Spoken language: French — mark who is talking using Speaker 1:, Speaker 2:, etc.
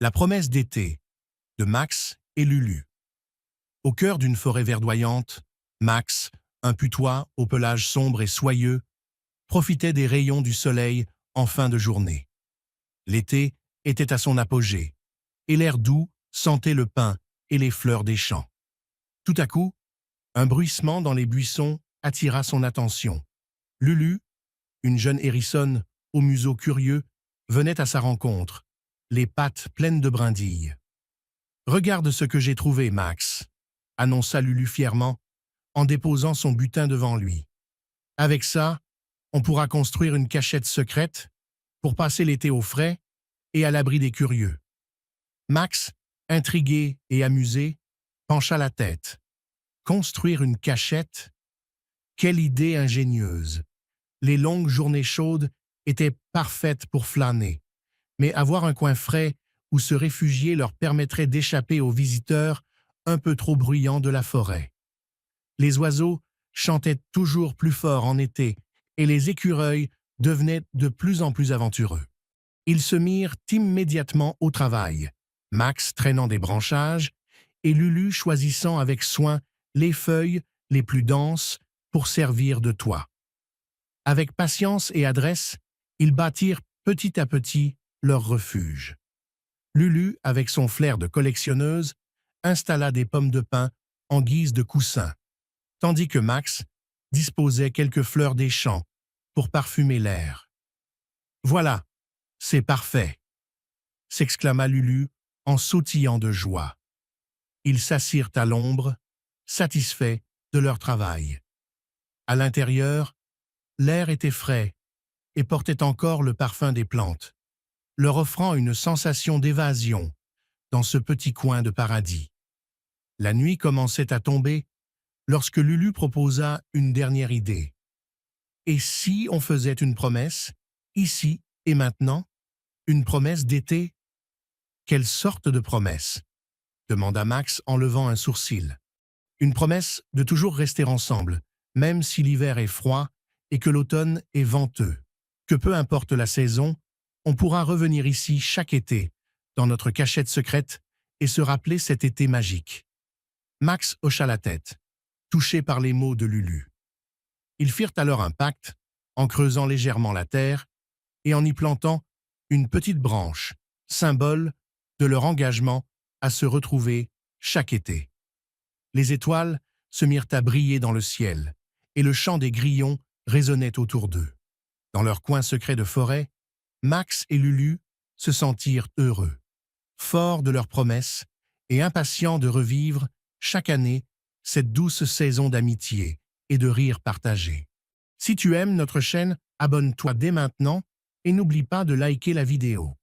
Speaker 1: La promesse d'été de Max et Lulu. Au cœur d'une forêt verdoyante, Max, un putois au pelage sombre et soyeux, profitait des rayons du soleil en fin de journée. L'été était à son apogée, et l'air doux sentait le pin et les fleurs des champs. Tout à coup, un bruissement dans les buissons attira son attention. Lulu, une jeune hérissonne au museau curieux, venait à sa rencontre, les pattes pleines de brindilles. « Regarde ce que j'ai trouvé, Max », annonça Lulu fièrement, en déposant son butin devant lui. « Avec ça, on pourra construire une cachette secrète pour passer l'été au frais et à l'abri des curieux. » Max, intrigué et amusé, pencha la tête. Construire une cachette? Quelle idée ingénieuse! Les longues journées chaudes étaient parfaites pour flâner, mais avoir un coin frais où se réfugier leur permettrait d'échapper aux visiteurs un peu trop bruyants de la forêt. Les oiseaux chantaient toujours plus fort en été et les écureuils devenaient de plus en plus aventureux. Ils se mirent immédiatement au travail, Max traînant des branchages et Lulu choisissant avec soin les feuilles les plus denses pour servir de toit. Avec patience et adresse, ils bâtirent petit à petit leur refuge. Lulu, avec son flair de collectionneuse, installa des pommes de pin en guise de coussin, tandis que Max disposait quelques fleurs des champs pour parfumer l'air. « Voilà, c'est parfait !» s'exclama Lulu en sautillant de joie. Ils s'assirent à l'ombre, satisfaits de leur travail. À l'intérieur, l'air était frais et portait encore le parfum des plantes, leur offrant une sensation d'évasion dans ce petit coin de paradis. La nuit commençait à tomber lorsque Lulu proposa une dernière idée. « Et si on faisait une promesse, ici et maintenant, une promesse d'été ?»« Quelle sorte de promesse ?» demanda Max en levant un sourcil. « Une promesse de toujours rester ensemble, même si l'hiver est froid et que l'automne est venteux. Que peu importe la saison, on pourra revenir ici chaque été, dans notre cachette secrète, et se rappeler cet été magique. » Max hocha la tête, touché par les mots de Lulu. Ils firent alors un pacte, en creusant légèrement la terre et en y plantant une petite branche, symbole de leur engagement à se retrouver chaque été. Les étoiles se mirent à briller dans le ciel, et le chant des grillons résonnait autour d'eux. Dans leur coin secret de forêt, Max et Lulu se sentirent heureux, forts de leurs promesses et impatients de revivre chaque année cette douce saison d'amitié et de rire partagé. Si tu aimes notre chaîne, abonne-toi dès maintenant et n'oublie pas de liker la vidéo.